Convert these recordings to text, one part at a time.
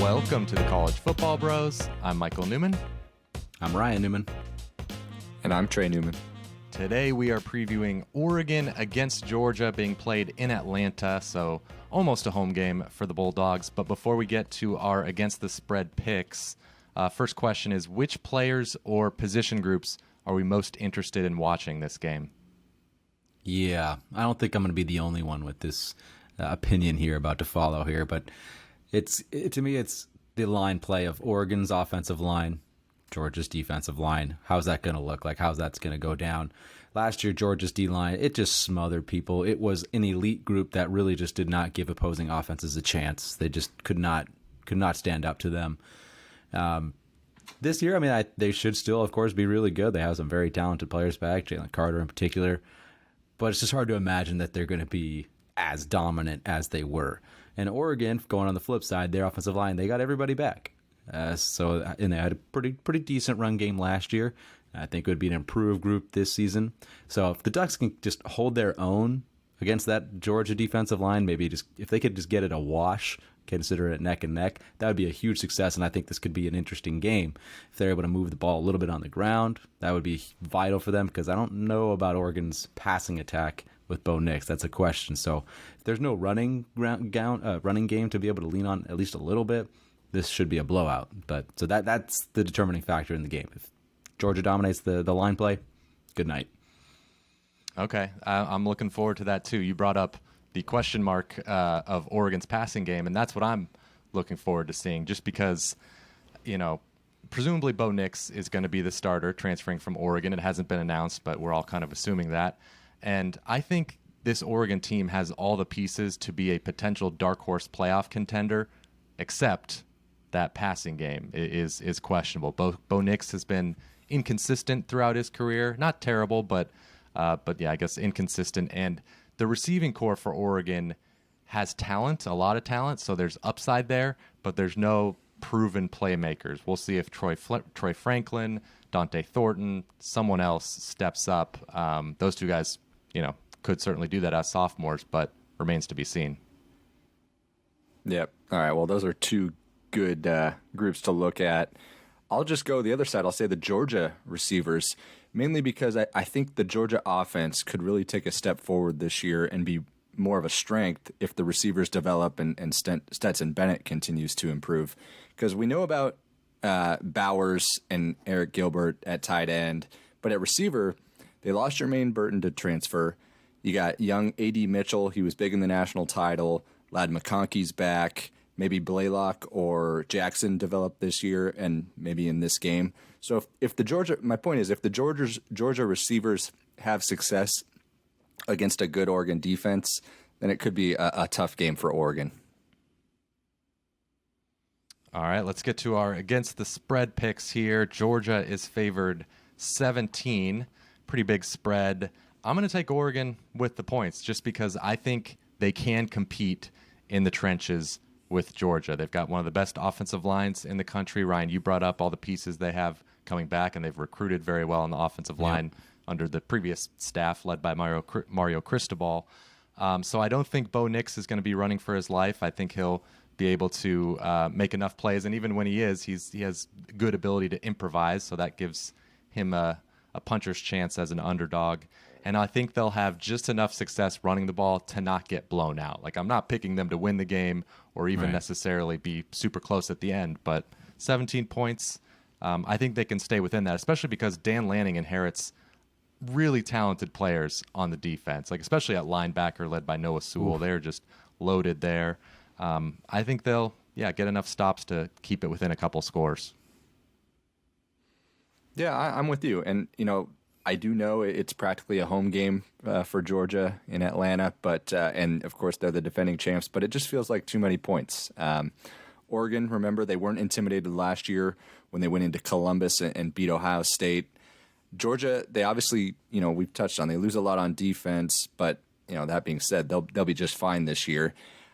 Welcome to the College Football Bros. I'm Michael Newman. I'm Ryan Newman. And I'm Trey Newman. Today we are previewing Oregon against Georgia being played in Atlanta, so almost a home game for the Bulldogs. But before we get to our against the spread picks, first question is, which players or position groups are we most interested in watching this game? Yeah, I don't think I'm going to be the only one with this opinion here about to follow here, but to me it's the line play of Oregon's offensive line, Georgia's defensive line. How's that going to look like? How's that's going to go down? Last year, Georgia's D-line, it just smothered people. It was an elite group that really just did not give opposing offenses a chance. They just could not stand up to them. This year, I mean, they should still, of course, be really good. They have some very talented players back, Jalen Carter in particular. But it's just hard to imagine that they're going to be as dominant as they were. And Oregon, going on the flip side, their offensive line, they got everybody back. And they had a pretty decent run game last year. I think it would be an improved group this season. So if the Ducks can just hold their own against that Georgia defensive line, maybe just if they could just get it a wash, consider it neck and neck, that would be a huge success. And I think this could be an interesting game. If they're able to move the ball a little bit on the ground, that would be vital for them, because I don't know about Oregon's passing attack with Bo Nix. That's a question. So if there's no running game to be able to lean on at least a little bit, this should be a blowout. But so that's the determining factor in the game. If Georgia dominates the line play, good night. Okay, I'm looking forward to that too. You brought up the question mark of Oregon's passing game, and that's what I'm looking forward to seeing, just because, presumably Bo Nix is going to be the starter transferring from Oregon. It hasn't been announced, but we're all kind of assuming that. And I think this Oregon team has all the pieces to be a potential dark horse playoff contender, except that passing game is questionable. Bo Nix has been inconsistent throughout his career. Not terrible, but yeah, I guess inconsistent. And the receiving core for Oregon has talent, a lot of talent, so there's upside there, but there's no proven playmakers. We'll see if Troy Franklin, Dante Thornton, someone else steps up. Those two guys, could certainly do that as sophomores, but remains to be seen. Yep. All right. Well, those are two good groups to look at. I'll just go the other side. I'll say the Georgia receivers, mainly because I think the Georgia offense could really take a step forward this year and be more of a strength if the receivers develop and Stetson Bennett continues to improve. Because we know about Bowers and Eric Gilbert at tight end, but at receiver, they lost Jermaine Burton to transfer. You got young A.D. Mitchell. He was big in the national title. Ladd McConkey's back. Maybe Blaylock or Jackson develop this year and maybe in this game. So if the Georgia receivers have success against a good Oregon defense, then it could be a tough game for Oregon. All right, let's get to our against the spread picks here. Georgia is favored 17, pretty big spread. I'm going to take Oregon with the points just because I think they can compete in the trenches with Georgia. They've got one of the best offensive lines in the country. Ryan, you brought up all the pieces they have coming back, and they've recruited very well on the offensive line under the previous staff led by Mario Cristobal. So I don't think Bo Nix is going to be running for his life. I think he'll be able to make enough plays, and even when he has good ability to improvise, so that gives him a puncher's chance as an underdog. And I think they'll have just enough success running the ball to not get blown out. Like, I'm not picking them to win the game or even necessarily be super close at the end, but 17 points, I think they can stay within that, especially because Dan Lanning inherits really talented players on the defense, like especially at linebacker led by Noah Sewell. They're just loaded there. I think they'll get enough stops to keep it within a couple scores. Yeah, I'm with you. And, I do know it's practically a home game for Georgia in Atlanta, but and of course they're the defending champs, but it just feels like too many points. Oregon, remember, they weren't intimidated last year when they went into Columbus and beat Ohio State. Georgia, they obviously, we've touched on, they lose a lot on defense, but that being said, they'll be just fine this year.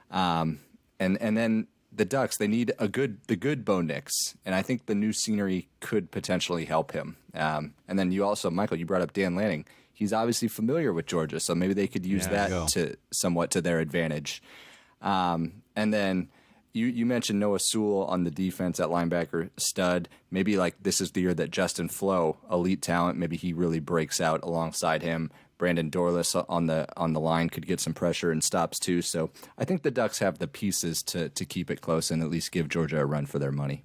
And then the Ducks, they need the good Bo Nix, and I think the new scenery could potentially help him. And then you also, Michael, you brought up Dan Lanning. He's obviously familiar with Georgia, so maybe they could use that to somewhat to their advantage. And then You mentioned Noah Sewell on the defense at linebacker, stud. Maybe like this is the year that Justin Flo, elite talent, maybe he really breaks out alongside him. Brandon Dorless on the line could get some pressure and stops too. So I think the Ducks have the pieces to keep it close and at least give Georgia a run for their money.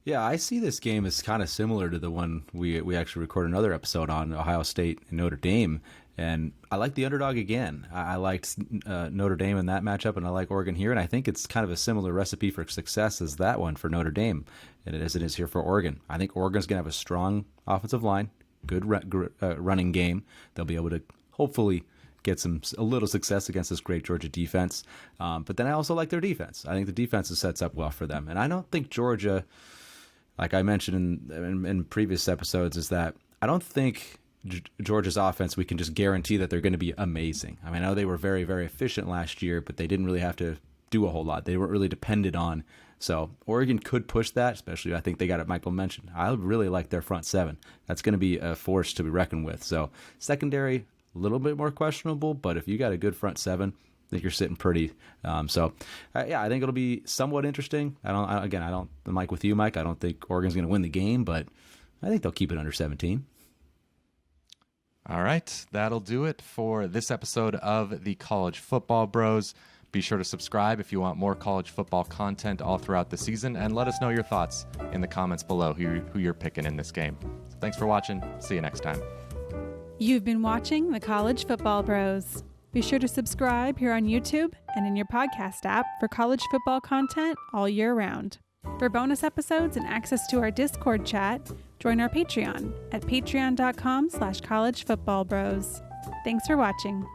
Yeah, I see this game as kind of similar to the one we actually recorded another episode on, Ohio State and Notre Dame. And I like the underdog again. I liked Notre Dame in that matchup, and I like Oregon here. And I think it's kind of a similar recipe for success as that one for Notre Dame, as it is here for Oregon. I think Oregon's going to have a strong offensive line, good running game. They'll be able to hopefully get a little success against this great Georgia defense. But then I also like their defense. I think the defense sets up well for them. And I don't think Georgia, like I mentioned in previous episodes, is that I don't think Georgia's offense, we can just guarantee that they're going to be amazing. I mean, I know they were very, very efficient last year, but they didn't really have to do a whole lot. They weren't really dependent on. So Oregon could push that, especially I think they got it Michael mentioned. I really like their front seven. That's going to be a force to be reckoned with. So secondary, a little bit more questionable, but if you got a good front seven, I think you're sitting pretty. Yeah, I think it'll be somewhat interesting. I'm like with you, Mike. I don't think Oregon's going to win the game, but I think they'll keep it under 17. All right, that'll do it for this episode of the College Football Bros. Be sure to subscribe if you want more college football content all throughout the season, and let us know your thoughts in the comments below who you're picking in this game. So thanks for watching. See you next time. You've been watching the College Football Bros. Be sure to subscribe here on YouTube and in your podcast app for college football content all year round. For bonus episodes and access to our Discord chat, join our Patreon at patreon.com/collegefootballbros. Thanks for watching.